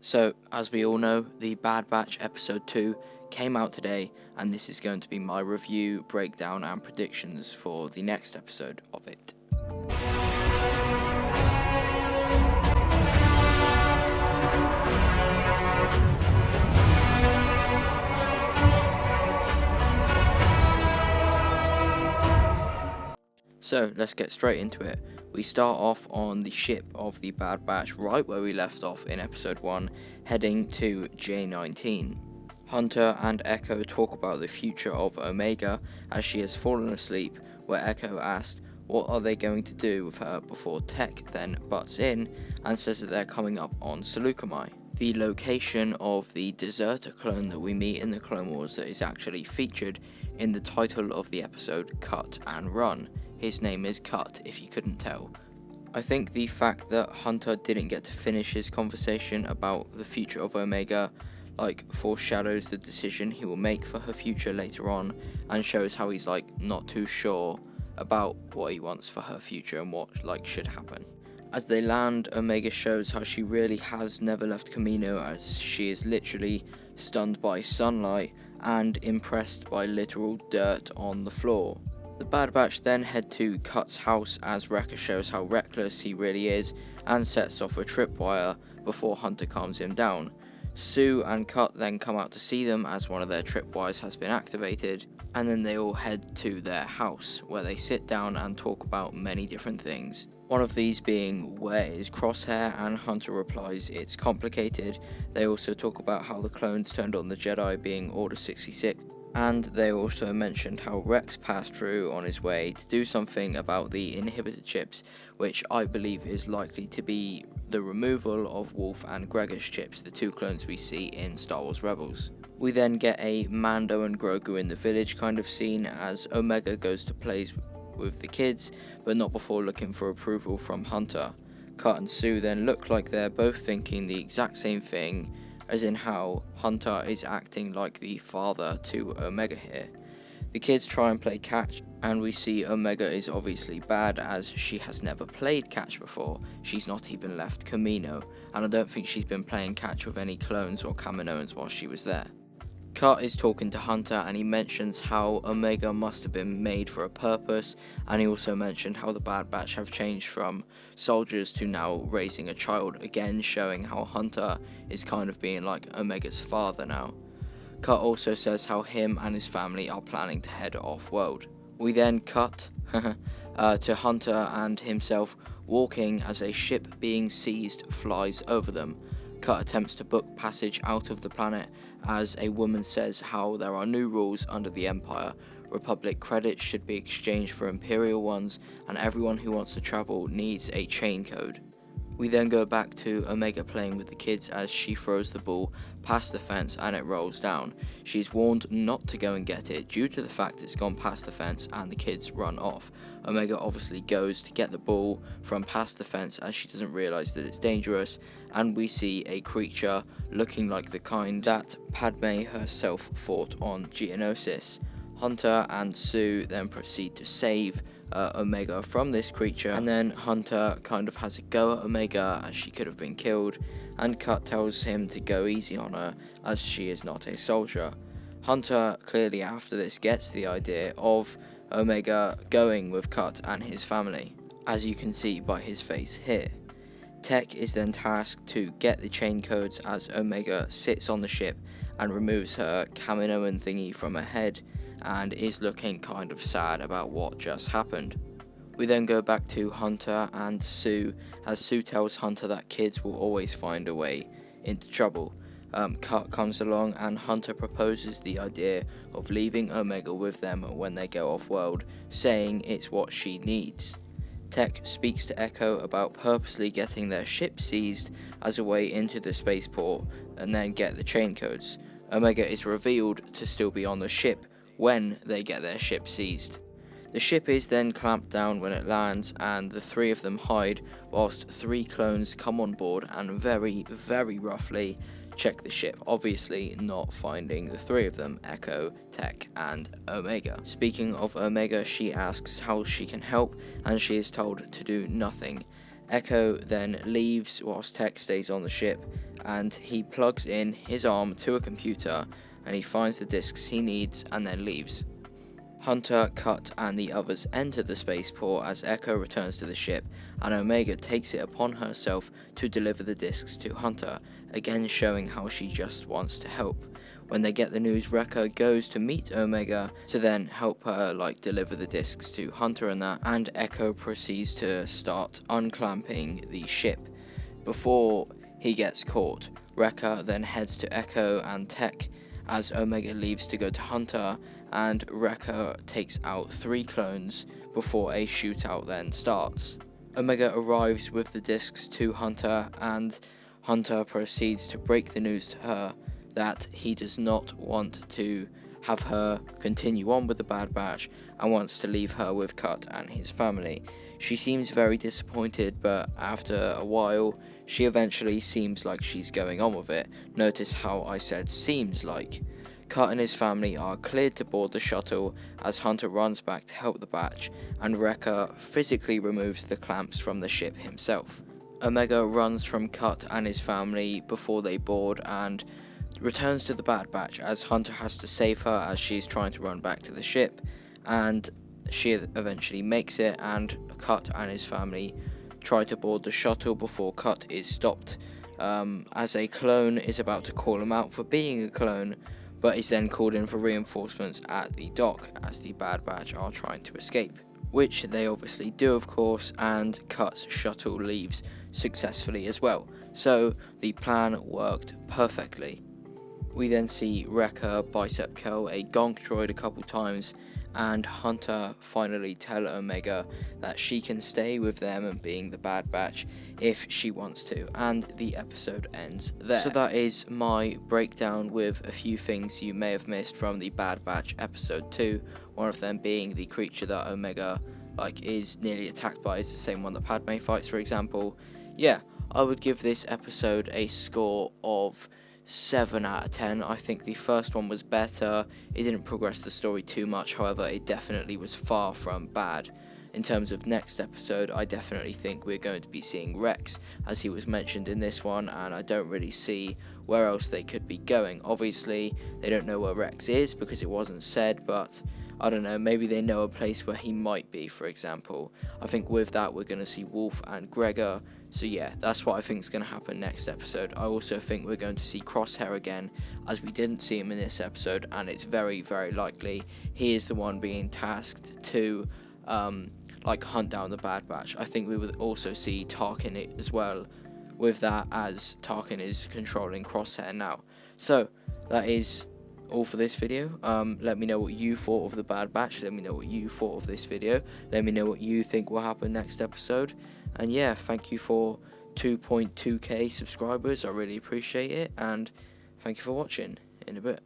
So, as we all know, the Bad Batch Episode 2 came out today, and this is going to be my review, breakdown, and predictions for the next episode of it. So, let's get straight into it. We start off on the ship of the Bad Batch, right where we left off in Episode 1, heading to J-19. Hunter and Echo talk about the future of Omega as she has fallen asleep, where Echo asked what are they going to do with her before Tech then butts in and says that they're coming up on Seleucami, the location of the deserter clone that we meet in the Clone Wars that is actually featured in the title of the episode, Cut and Run. His name is Cut, if you couldn't tell. I think the fact that Hunter didn't get to finish his conversation about the future of Omega foreshadows the decision he will make for her future later on, and shows how he's not too sure about what he wants for her future and what should happen. As they land, Omega shows how she really has never left Kamino, as she is literally stunned by sunlight and impressed by literal dirt on the floor. The Bad Batch then head to Cut's house as Wrecker shows how reckless he really is and sets off a tripwire before Hunter calms him down. Sue and Cut then come out to see them as one of their tripwires has been activated, and then they all head to their house where they sit down and talk about many different things. One of these being, where is Crosshair, and Hunter replies it's complicated. They also talk about how the clones turned on the Jedi, being Order 66. And they also mentioned how Rex passed through on his way to do something about the inhibitor chips, which I believe is likely to be the removal of Wolf and Gregor's chips, the two clones we see in Star Wars Rebels. We then get a Mando and Grogu in the village kind of scene as Omega goes to play with the kids, but not before looking for approval from Hunter. Cut and Sue then look like they're both thinking the exact same thing, as in how Hunter is acting like the father to Omega here. The kids try and play catch, and we see Omega is obviously bad as she has never played catch before. She's not even left Kamino, and I don't think she's been playing catch with any clones or Kaminoans while she was there. Cut is talking to Hunter, and he mentions how Omega must have been made for a purpose, and he also mentioned how the Bad Batch have changed from soldiers to now raising a child, again showing how Hunter is kind of being like Omega's father now. Cut also says how him and his family are planning to head off-world. We then cut to Hunter and himself walking as a ship being seized flies over them. Cut attempts to book passage out of the planet as a woman says how there are new rules under the Empire. Republic credits should be exchanged for Imperial ones, and everyone who wants to travel needs a chain code. We then go back to Omega playing with the kids as she throws the ball past the fence and it rolls down. She's warned not to go and get it due to the fact it's gone past the fence and the kids run off. Omega obviously goes to get the ball from past the fence as she doesn't realise that it's dangerous, and we see a creature looking like the kind that Padme herself fought on Geonosis. Hunter and Sue then proceed to save Omega from this creature, and then Hunter kind of has a go at Omega as she could have been killed, and Cut tells him to go easy on her as she is not a soldier. Hunter clearly after this gets the idea of Omega going with Cut and his family, as you can see by his face here. Tech is then tasked to get the chain codes as Omega sits on the ship and removes her Kaminoan thingy from her head and is looking kind of sad about what just happened. We then go back to Hunter and Sue as Sue tells Hunter that kids will always find a way into trouble. Cut comes along and Hunter proposes the idea of leaving Omega with them when they go off-world, saying it's what she needs. Tech speaks to Echo about purposely getting their ship seized as a way into the spaceport and then get the chain codes. Omega is revealed to still be on the ship when they get their ship seized. The ship is then clamped down when it lands, and the three of them hide whilst three clones come on board and very, very roughly check the ship, obviously not finding the three of them, Echo, Tech, and Omega. Speaking of Omega, she asks how she can help, and she is told to do nothing. Echo then leaves whilst Tech stays on the ship, and he plugs in his arm to a computer and he finds the discs he needs and then leaves. Hunter, Cut, and the others enter the spaceport as Echo returns to the ship, and Omega takes it upon herself to deliver the discs to Hunter, again showing how she just wants to help. When they get the news, Wrecker goes to meet Omega to then help her deliver the discs to Hunter and that, and Echo proceeds to start unclamping the ship. Before he gets caught, Wrecker then heads to Echo and Tech as Omega leaves to go to Hunter, and Wrecker takes out 3 clones before a shootout then starts. Omega arrives with the discs to Hunter, and Hunter proceeds to break the news to her that he does not want to have her continue on with the Bad Batch and wants to leave her with Cut and his family. She seems very disappointed, but after a while, she eventually seems like she's going on with it. Notice how I said seems like. Cut and his family are cleared to board the shuttle as Hunter runs back to help the Batch, and Wrecker physically removes the clamps from the ship himself. Omega runs from Cut and his family before they board and returns to the Bad Batch as Hunter has to save her as she's trying to run back to the ship, and she eventually makes it, and Cut and his family try to board the shuttle before Cut is stopped, as a clone is about to call him out for being a clone, but is then called in for reinforcements at the dock as the Bad Batch are trying to escape, which they obviously do of course, and Cut's shuttle leaves successfully as well, so the plan worked perfectly. We then see Wrecker bicep kill a gonk droid a couple times, and Hunter finally tell Omega that she can stay with them and being the Bad Batch if she wants to, and the episode ends there. So that is my breakdown with a few things you may have missed from the Bad Batch episode 2, one of them being the creature that Omega is nearly attacked by is the same one that Padme fights, for example. Yeah, I would give this episode a score of 7 out of 10. I think the first one was better. It didn't progress the story too much, however, it definitely was far from bad. In terms of next episode, I definitely think we're going to be seeing Rex, as he was mentioned in this one, and I don't really see where else they could be going. Obviously, they don't know where Rex is because it wasn't said, but I don't know, maybe they know a place where he might be, for example. I think with that, we're going to see Wolf and Gregor. So yeah, that's what I think is going to happen next episode. I also think we're going to see Crosshair again, as we didn't see him in this episode, and it's very, very likely he is the one being tasked to hunt down the Bad Batch. I think we would also see Tarkin as well with that, as Tarkin is controlling Crosshair now. So that is all for this video. Let me know what you thought of the Bad Batch. Let me know what you thought of this video. Let me know what you think will happen next episode. And yeah, thank you for 2.2k subscribers. I really appreciate it, and thank you for watching. In a bit.